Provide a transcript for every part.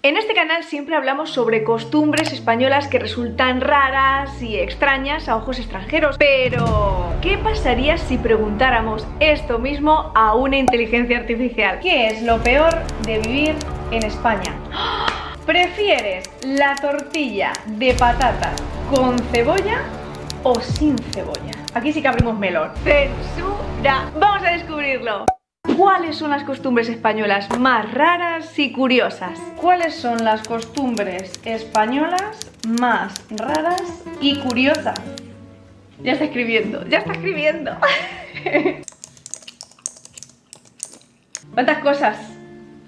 En este canal siempre hablamos sobre costumbres españolas que resultan raras y extrañas a ojos extranjeros. Pero, ¿qué pasaría si preguntáramos esto mismo a una inteligencia artificial? ¿Qué es lo peor de vivir en España? ¿Prefieres la tortilla de patatas con cebolla o sin cebolla? Aquí sí que abrimos melón. ¡Censura! ¡Vamos a descubrirlo! ¿Cuáles son las costumbres españolas más raras y curiosas? ¿Cuáles son las costumbres españolas más raras y curiosas? Ya está escribiendo, ya está escribiendo. ¿Cuántas cosas?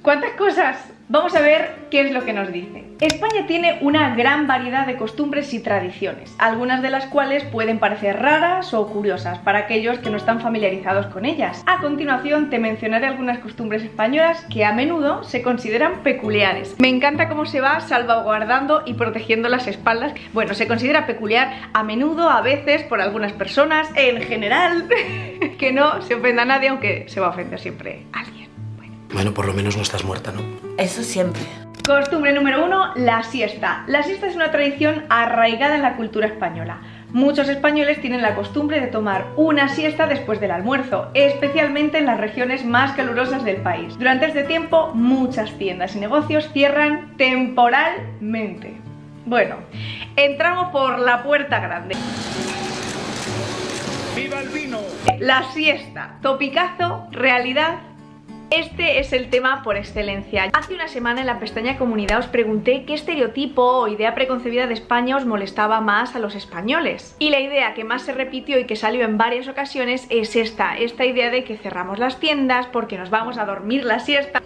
¿Cuántas cosas? Vamos a ver qué es lo que nos dice. España tiene una gran variedad de costumbres y tradiciones, algunas de las cuales pueden parecer raras o curiosas para aquellos que no están familiarizados con ellas. A continuación te mencionaré algunas costumbres españolas que a menudo se consideran peculiares. Me encanta cómo se va salvaguardando y protegiendo las espaldas. Bueno, se considera peculiar a menudo, a veces, por algunas personas, en general. Que no se ofenda a nadie, aunque se va a ofender siempre a alguien. Bueno, por lo menos no estás muerta, ¿no? Eso siempre. Costumbre número 1, la siesta. La siesta es una tradición arraigada en la cultura española. Muchos españoles tienen la costumbre de tomar una siesta después del almuerzo, especialmente en las regiones más calurosas del país. Durante este tiempo, muchas tiendas y negocios cierran temporalmente. Bueno, entramos por la puerta grande. ¡Viva el vino! La siesta. Topicazo, realidad. Este es el tema por excelencia. Hace una semana en la pestaña Comunidad os pregunté qué estereotipo o idea preconcebida de España os molestaba más a los españoles. Y la idea que más se repitió y que salió en varias ocasiones es esta idea de que cerramos las tiendas porque nos vamos a dormir la siesta.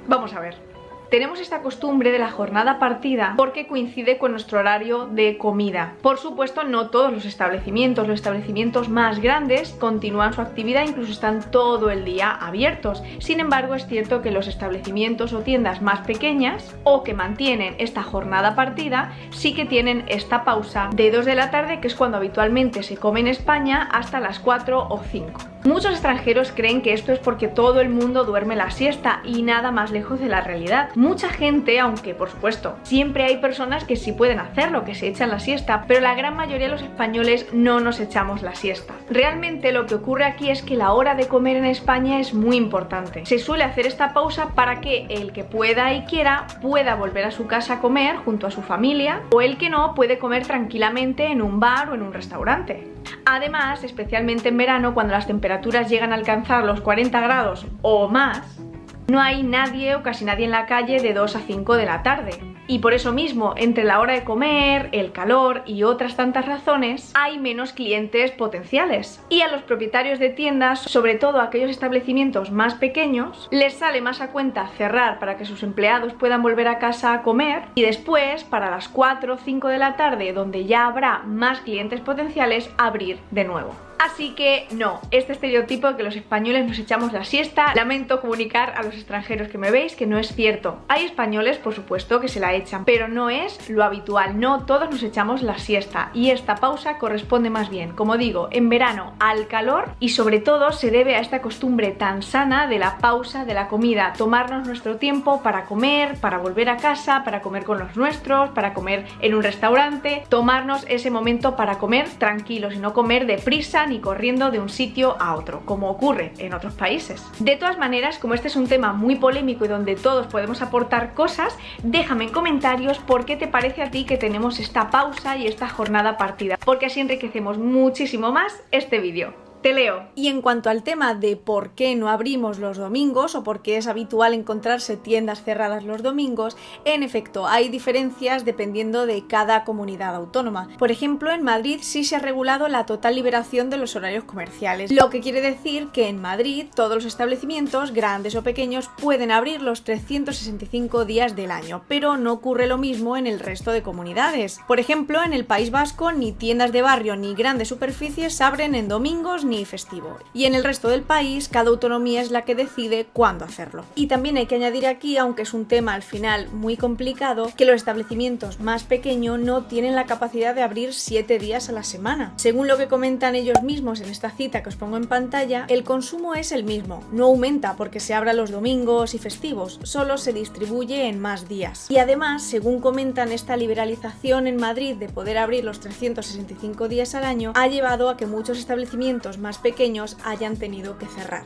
Vamos a ver. Tenemos esta costumbre de la jornada partida porque coincide con nuestro horario de comida. Por supuesto, no todos los establecimientos más grandes continúan su actividad, incluso están todo el día abiertos. Sin embargo, es cierto que los establecimientos o tiendas más pequeñas o que mantienen esta jornada partida sí que tienen esta pausa de 2 de la tarde, que es cuando habitualmente se come en España, hasta las 4 o 5. Muchos extranjeros creen que esto es porque todo el mundo duerme la siesta y nada más lejos de la realidad. Mucha gente, aunque por supuesto siempre hay personas que sí pueden hacerlo, que se echan la siesta, pero la gran mayoría de los españoles no nos echamos la siesta. Realmente lo que ocurre aquí es que la hora de comer en España es muy importante. Se suele hacer esta pausa para que el que pueda y quiera pueda volver a su casa a comer junto a su familia, o el que no puede comer tranquilamente en un bar o en un restaurante. Además, especialmente en verano, cuando las temperaturas llegan a alcanzar los 40 grados o más, no hay nadie o casi nadie en la calle de 2 a 5 de la tarde. Y por eso mismo, entre la hora de comer, el calor y otras tantas razones, hay menos clientes potenciales. Y a los propietarios de tiendas, sobre todo a aquellos establecimientos más pequeños, les sale más a cuenta cerrar para que sus empleados puedan volver a casa a comer, y después, para las 4 o 5 de la tarde, donde ya habrá más clientes potenciales, abrir de nuevo. Así que no, este estereotipo de que los españoles nos echamos la siesta, lamento comunicar a los extranjeros que me veis que no es cierto. Hay españoles, por supuesto, que se la echan, pero no es lo habitual. No todos nos echamos la siesta, y esta pausa corresponde más bien, como digo, en verano al calor, y sobre todo se debe a esta costumbre tan sana de la pausa de la comida, tomarnos nuestro tiempo para comer, para volver a casa, para comer con los nuestros, para comer en un restaurante, tomarnos ese momento para comer tranquilos y no comer deprisa ni corriendo de un sitio a otro, como ocurre en otros países. De todas maneras, como este es un tema muy polémico y donde todos podemos aportar cosas, déjame en comentarios por qué te parece a ti que tenemos esta pausa y esta jornada partida, porque así enriquecemos muchísimo más este vídeo. Te leo. Y en cuanto al tema de por qué no abrimos los domingos o por qué es habitual encontrarse tiendas cerradas los domingos, en efecto, hay diferencias dependiendo de cada comunidad autónoma. Por ejemplo, en Madrid sí se ha regulado la total liberación de los horarios comerciales, lo que quiere decir que en Madrid todos los establecimientos, grandes o pequeños, pueden abrir los 365 días del año, pero no ocurre lo mismo en el resto de comunidades. Por ejemplo, en el País Vasco ni tiendas de barrio ni grandes superficies abren en domingos ni festivo. Y en el resto del país, cada autonomía es la que decide cuándo hacerlo. Y también hay que añadir aquí, aunque es un tema al final muy complicado, que los establecimientos más pequeños no tienen la capacidad de abrir 7 días a la semana. Según lo que comentan ellos mismos en esta cita que os pongo en pantalla, el consumo es el mismo, no aumenta porque se abra los domingos y festivos, solo se distribuye en más días. Y además, según comentan, esta liberalización en Madrid de poder abrir los 365 días al año ha llevado a que muchos establecimientos más pequeños hayan tenido que cerrar.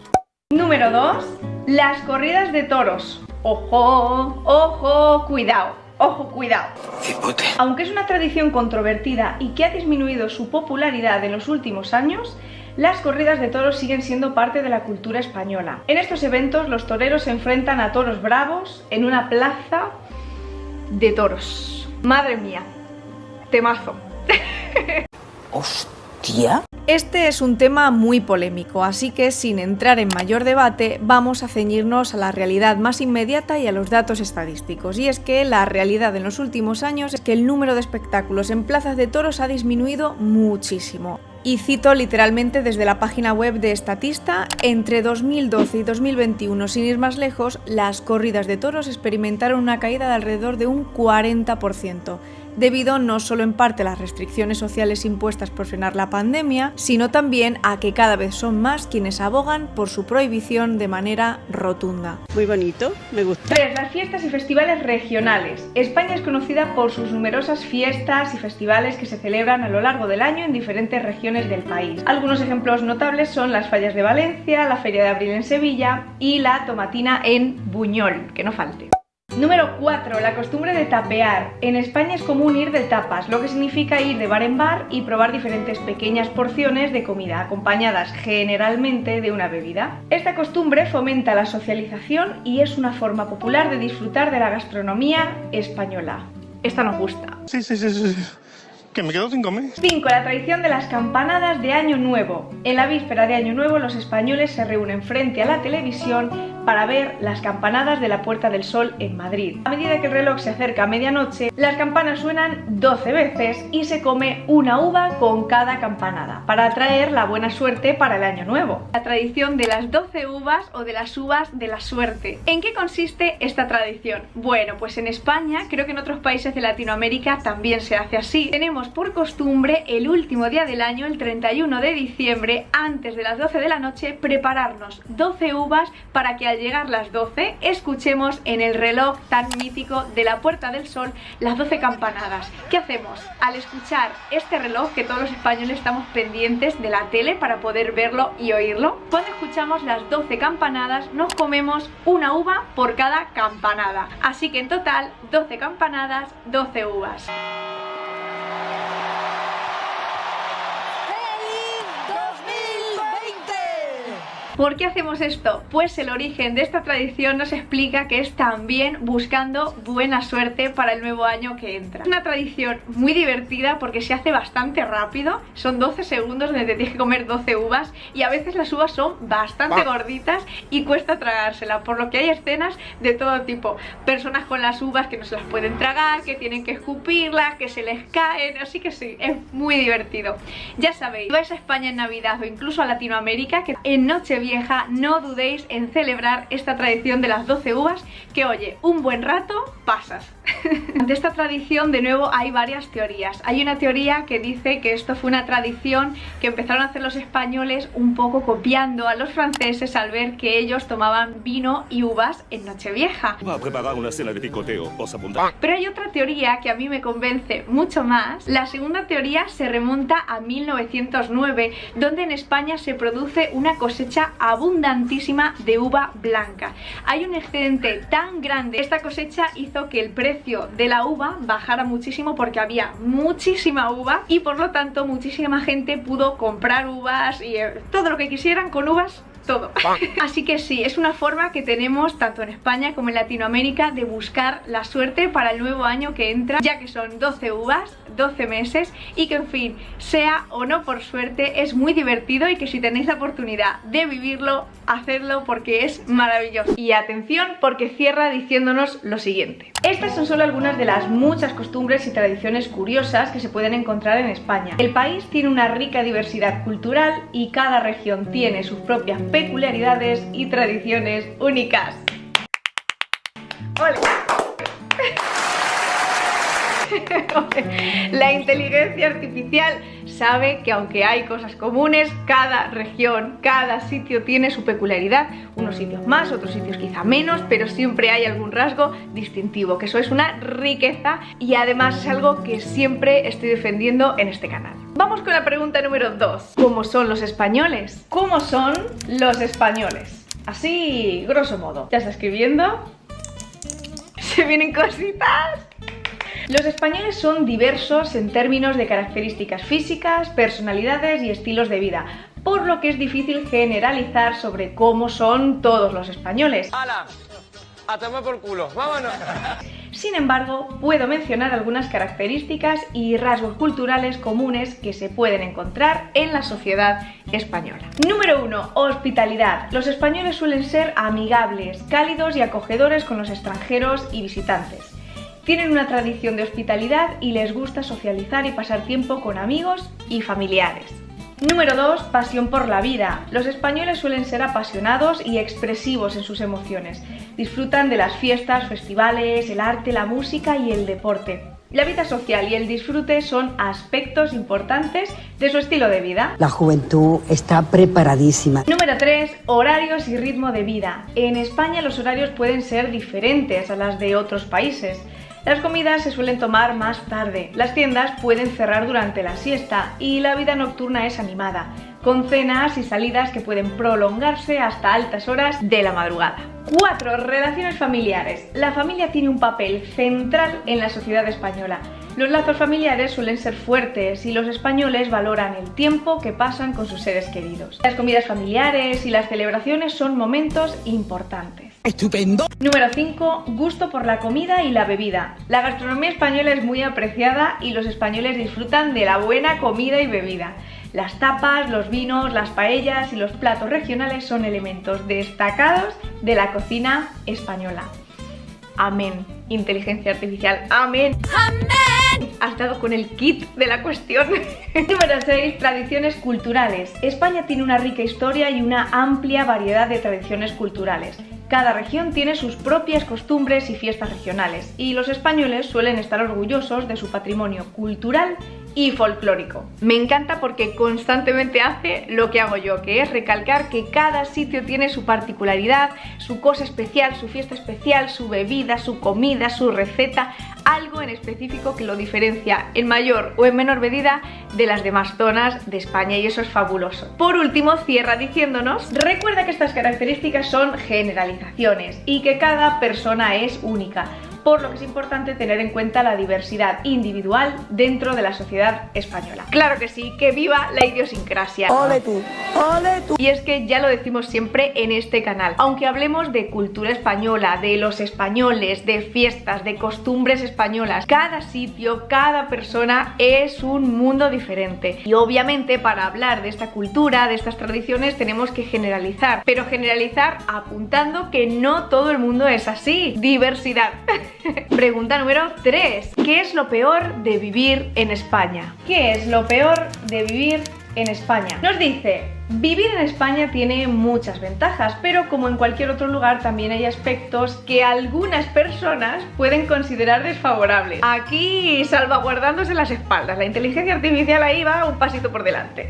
Número 2. Las corridas de toros. ¡Ojo! ¡Ojo! ¡Cuidado! ¡Ojo, cuidado! Cipote. Aunque es una tradición controvertida y que ha disminuido su popularidad en los últimos años, las corridas de toros siguen siendo parte de la cultura española. En estos eventos los toreros se enfrentan a toros bravos en una plaza de toros. Madre mía, temazo. ¡Hostia! Este es un tema muy polémico, así que sin entrar en mayor debate vamos a ceñirnos a la realidad más inmediata y a los datos estadísticos. Y es que la realidad en los últimos años es que el número de espectáculos en plazas de toros ha disminuido muchísimo. Y cito literalmente desde la página web de Statista: entre 2012 y 2021, sin ir más lejos, las corridas de toros experimentaron una caída de alrededor de un 40%, debido no solo en parte a las restricciones sociales impuestas por frenar la pandemia, sino también a que cada vez son más quienes abogan por su prohibición de manera rotunda. Muy bonito, me gusta. 3. Las fiestas y festivales regionales. España es conocida por sus numerosas fiestas y festivales que se celebran a lo largo del año en diferentes regiones del país. Algunos ejemplos notables son las Fallas de Valencia, la Feria de Abril en Sevilla y la Tomatina en Buñol, que no falte. Número 4. La costumbre de tapear. En España es común ir de tapas, lo que significa ir de bar en bar y probar diferentes pequeñas porciones de comida, acompañadas generalmente de una bebida. Esta costumbre fomenta la socialización y es una forma popular de disfrutar de la gastronomía española. Esta nos gusta. Sí. Que me quedo sin comer. 5. La tradición de las campanadas de Año Nuevo. En la víspera de Año Nuevo, los españoles se reúnen frente a la televisión para ver las campanadas de la Puerta del Sol en Madrid. A medida que el reloj se acerca a medianoche, las campanas suenan 12 veces y se come una uva con cada campanada, para atraer la buena suerte para el Año Nuevo. La tradición de las 12 uvas o de las uvas de la suerte. ¿En qué consiste esta tradición? Bueno, pues en España, creo que en otros países de Latinoamérica también se hace así. Tenemos por costumbre el último día del año, el 31 de diciembre, antes de las 12 de la noche, prepararnos 12 uvas para que al llegar las 12 escuchemos en el reloj tan mítico de la Puerta del Sol las 12 campanadas. ¿Qué hacemos? Al escuchar este reloj, que todos los españoles estamos pendientes de la tele para poder verlo y oírlo, cuando escuchamos las 12 campanadas nos comemos una uva por cada campanada. Así que en total 12 campanadas, 12 uvas. ¿Por qué hacemos esto? Pues el origen de esta tradición nos explica que es también buscando buena suerte para el nuevo año que entra. Es una tradición muy divertida porque se hace bastante rápido, son 12 segundos donde te tienes que comer 12 uvas y a veces las uvas son bastante gorditas y cuesta tragárselas, por lo que hay escenas de todo tipo. Personas con las uvas que no se las pueden tragar, que tienen que escupirlas, que se les caen, así que sí, es muy divertido. Ya sabéis, si vais a España en Navidad o incluso a Latinoamérica, que en Nochevieja no dudéis en celebrar esta tradición de las 12 uvas, que oye, un buen rato pasas. Ante esta tradición, de nuevo, hay varias teorías. Hay una teoría que dice que esto fue una tradición que empezaron a hacer los españoles un poco copiando a los franceses al ver que ellos tomaban vino y uvas en Nochevieja. Va a preparar una cena de picoteo, ¿os apuntáis? Pero hay otra teoría que a mí me convence mucho más. La segunda teoría se remonta a 1909, donde en España se produce una cosecha abundantísima de uva blanca. Hay un excedente tan grande. Esta cosecha hizo que el precio de la uva bajara muchísimo porque había muchísima uva y por lo tanto muchísima gente pudo comprar uvas y todo lo que quisieran con uvas todo. Así que sí, es una forma que tenemos tanto en España como en Latinoamérica de buscar la suerte para el nuevo año que entra, ya que son 12 uvas, 12 meses y que en fin, sea o no por suerte, es muy divertido y que si tenéis la oportunidad de vivirlo, hacedlo porque es maravilloso. Y atención porque cierra diciéndonos lo siguiente. Estas son solo algunas de las muchas costumbres y tradiciones curiosas que se pueden encontrar en España. El país tiene una rica diversidad cultural y cada región tiene sus propias peculiaridades y tradiciones únicas. ¡Ole! La inteligencia artificial sabe que aunque hay cosas comunes, cada región, cada sitio tiene su peculiaridad, unos sitios más, otros sitios quizá menos, pero siempre hay algún rasgo distintivo, que eso es una riqueza y además es algo que siempre estoy defendiendo en este canal. Vamos con la pregunta número 2. ¿Cómo son los españoles? ¿Cómo son los españoles? Así, grosso modo. ¿Ya está escribiendo? ¿Se vienen cositas? Los españoles son diversos en términos de características físicas, personalidades y estilos de vida, por lo que es difícil generalizar sobre cómo son todos los españoles. ¡Hala! ¡A tomar por culo! ¡Vámonos! Sin embargo, puedo mencionar algunas características y rasgos culturales comunes que se pueden encontrar en la sociedad española. Número 1. Hospitalidad. Los españoles suelen ser amigables, cálidos y acogedores con los extranjeros y visitantes. Tienen una tradición de hospitalidad y les gusta socializar y pasar tiempo con amigos y familiares. Número 2. Pasión por la vida. Los españoles suelen ser apasionados y expresivos en sus emociones. Disfrutan de las fiestas, festivales, el arte, la música y el deporte. La vida social y el disfrute son aspectos importantes de su estilo de vida. La juventud está preparadísima. Número 3. Horarios y ritmo de vida. En España los horarios pueden ser diferentes a las de otros países. Las comidas se suelen tomar más tarde, las tiendas pueden cerrar durante la siesta y la vida nocturna es animada, con cenas y salidas que pueden prolongarse hasta altas horas de la madrugada. 4. Relaciones familiares. La familia tiene un papel central en la sociedad española. Los lazos familiares suelen ser fuertes y los españoles valoran el tiempo que pasan con sus seres queridos. Las comidas familiares y las celebraciones son momentos importantes. ¡Estupendo! Número 5. Gusto por la comida y la bebida. La gastronomía española es muy apreciada y los españoles disfrutan de la buena comida y bebida. Las tapas, los vinos, las paellas y los platos regionales son elementos destacados de la cocina española. Amén. Inteligencia artificial. Amén. ¡Amén! Has dado con el kit de la cuestión. Número 6. Tradiciones culturales. España tiene una rica historia y una amplia variedad de tradiciones culturales. Cada región tiene sus propias costumbres y fiestas regionales, y los españoles suelen estar orgullosos de su patrimonio cultural y folclórico. Me encanta porque constantemente hace lo que hago yo, que es recalcar que cada sitio tiene su particularidad, su cosa especial, su fiesta especial, su bebida, su comida, su receta, algo en específico que lo diferencia en mayor o en menor medida de las demás zonas de España, y eso es fabuloso. Por último, cierra diciéndonos: recuerda que estas características son generalizaciones y que cada persona es única, por lo que es importante tener en cuenta la diversidad individual dentro de la sociedad española. Claro que sí, que viva la idiosincrasia. ¡Ole tú! ¡Ole tú! Y es que ya lo decimos siempre en este canal, aunque hablemos de cultura española, de los españoles, de fiestas, de costumbres españolas, cada sitio, cada persona es un mundo diferente. Y obviamente para hablar de esta cultura, de estas tradiciones, tenemos que generalizar, pero generalizar apuntando que no todo el mundo es así. Diversidad. Pregunta número 3. ¿Qué es lo peor de vivir en España? ¿Qué es lo peor de vivir en España? Nos dice: vivir en España tiene muchas ventajas, pero como en cualquier otro lugar también hay aspectos que algunas personas pueden considerar desfavorables. Aquí salvaguardándose las espaldas, la inteligencia artificial ahí va un pasito por delante.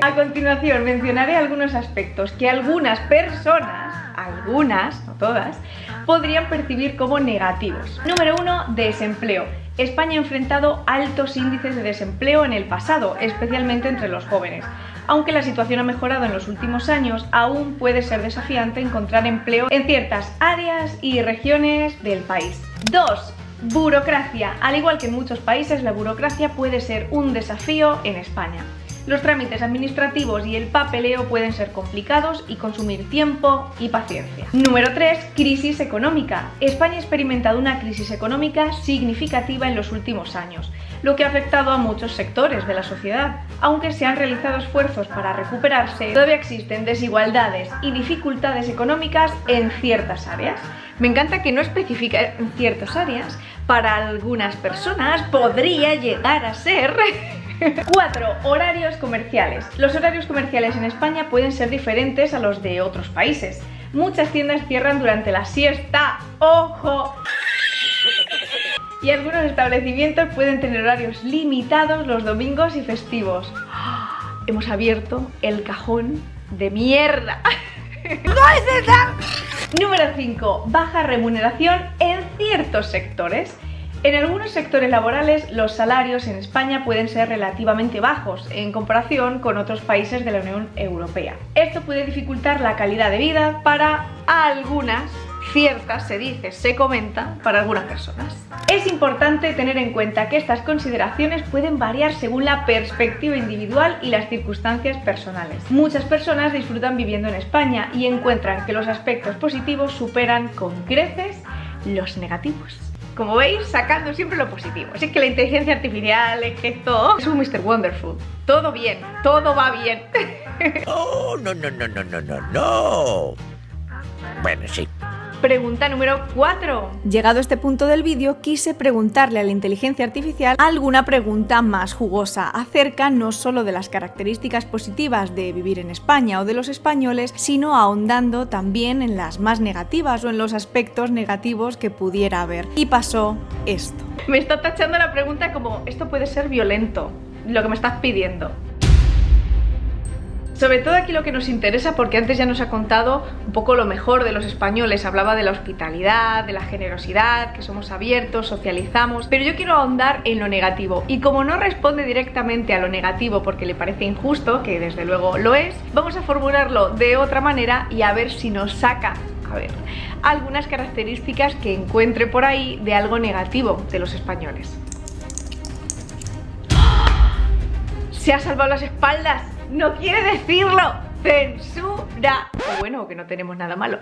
A continuación mencionaré algunos aspectos que algunas personas, algunas, no todas, podrían percibir como negativos. Número 1. Desempleo. España ha enfrentado altos índices de desempleo en el pasado, especialmente entre los jóvenes. Aunque la situación ha mejorado en los últimos años, aún puede ser desafiante encontrar empleo en ciertas áreas y regiones del país. 2. Burocracia. Al igual que en muchos países, la burocracia puede ser un desafío en España. Los trámites administrativos y el papeleo pueden ser complicados y consumir tiempo y paciencia. Número 3. Crisis económica. España ha experimentado una crisis económica significativa en los últimos años, lo que ha afectado a muchos sectores de la sociedad. Aunque se han realizado esfuerzos para recuperarse, todavía existen desigualdades y dificultades económicas en ciertas áreas. Me encanta que no especifica en ciertas áreas. Para algunas personas podría llegar a ser... 4. Horarios comerciales. Los horarios comerciales en España pueden ser diferentes a los de otros países. Muchas tiendas cierran durante la siesta. ¡Ojo! Y algunos establecimientos pueden tener horarios limitados los domingos y festivos. Hemos abierto el cajón de mierda. ¡No es verdad! Número 5. Baja remuneración en ciertos sectores. En algunos sectores laborales los salarios en España pueden ser relativamente bajos en comparación con otros países de la Unión Europea. Esto puede dificultar la calidad de vida para algunas, ciertas, se dice, se comenta, para algunas personas. Es importante tener en cuenta que estas consideraciones pueden variar según la perspectiva individual y las circunstancias personales. Muchas personas disfrutan viviendo en España y encuentran que los aspectos positivos superan con creces los negativos. Como veis, sacando siempre lo positivo. Así que la inteligencia artificial, es que todo es un Mr. Wonderful. Todo bien, todo va bien. Oh, no. Bueno, sí. Pregunta número 4. Llegado a este punto del vídeo, quise preguntarle a la inteligencia artificial alguna pregunta más jugosa acerca no solo de las características positivas de vivir en España o de los españoles, sino ahondando también en las más negativas o en los aspectos negativos que pudiera haber. Y pasó esto. Me está tachando la pregunta como, esto puede ser violento, lo que me estás pidiendo. Sobre todo aquí lo que nos interesa, porque antes ya nos ha contado un poco lo mejor de los españoles, hablaba de la hospitalidad, de la generosidad, que somos abiertos, socializamos, pero yo quiero ahondar en lo negativo, y como no responde directamente a lo negativo porque le parece injusto, que desde luego lo es, vamos a formularlo de otra manera y a ver si nos saca, algunas características que encuentre por ahí de algo negativo de los españoles. ¿Se ha salvado las espaldas? ¡No quiere decirlo! ¡Censura! O bueno, que no tenemos nada malo.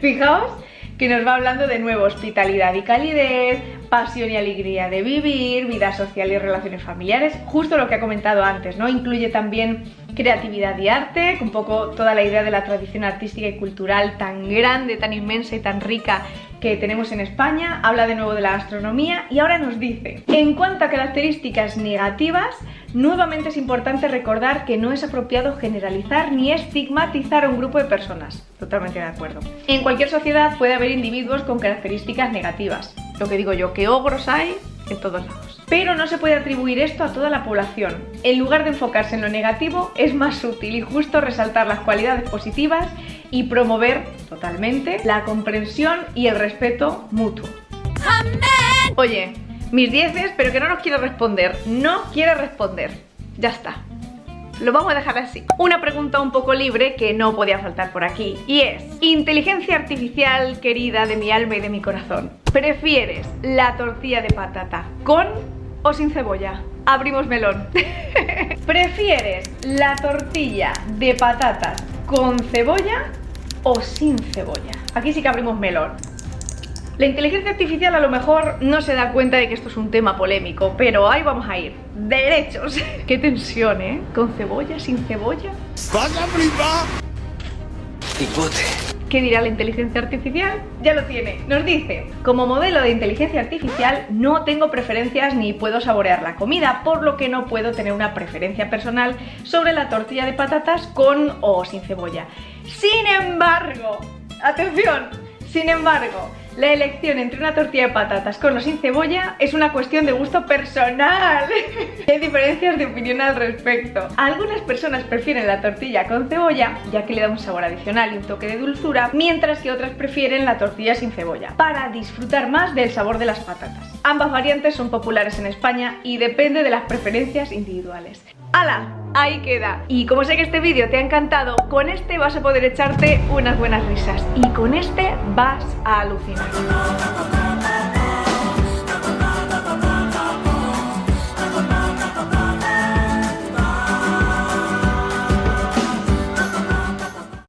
Fijaos que nos va hablando de nuevo hospitalidad y calidez, pasión y alegría de vivir, vida social y relaciones familiares, justo lo que ha comentado antes, ¿no? Incluye también creatividad y arte, un poco toda la idea de la tradición artística y cultural tan grande, tan inmensa y tan rica que tenemos en España. Habla de nuevo de la gastronomía y ahora nos dice: en cuanto a características negativas, nuevamente es importante recordar que no es apropiado generalizar ni estigmatizar a un grupo de personas. Totalmente de acuerdo. En cualquier sociedad puede haber individuos con características negativas. Lo que digo yo, que ogros hay en todos lados. Pero no se puede atribuir esto a toda la población. En lugar de enfocarse en lo negativo, es más útil y justo resaltar las cualidades positivas y promover totalmente la comprensión y el respeto mutuo. ¡Amén! Oye, mis 10, pero que no nos quiere responder. No quiere responder. Ya está. Lo vamos a dejar así. Una pregunta un poco libre que no podía faltar por aquí, y es: inteligencia artificial querida de mi alma y de mi corazón, ¿prefieres la tortilla de patata con o sin cebolla? Abrimos melón. ¿Prefieres la tortilla de patatas con cebolla o sin cebolla? Aquí sí que abrimos melón. La inteligencia artificial a lo mejor no se da cuenta de que esto es un tema polémico, pero ahí vamos a ir. Derechos. Qué tensión, ¿eh? ¿Con cebolla? ¿Sin cebolla? ¡Vas a flipar! Hipote. ¿Qué dirá la inteligencia artificial? Ya lo tiene. Nos dice: como modelo de inteligencia artificial no tengo preferencias ni puedo saborear la comida, por lo que no puedo tener una preferencia personal sobre la tortilla de patatas con o sin cebolla. Sin embargo, atención, sin embargo, la elección entre una tortilla de patatas con o sin cebolla es una cuestión de gusto personal. Hay diferencias de opinión al respecto. Algunas personas prefieren la tortilla con cebolla, ya que le da un sabor adicional y un toque de dulzura, mientras que otras prefieren la tortilla sin cebolla, para disfrutar más del sabor de las patatas. Ambas variantes son populares en España y depende de las preferencias individuales. ¡Hala! Ahí queda. Y como sé que este vídeo te ha encantado, con este vas a poder echarte unas buenas risas y con este vas a alucinar.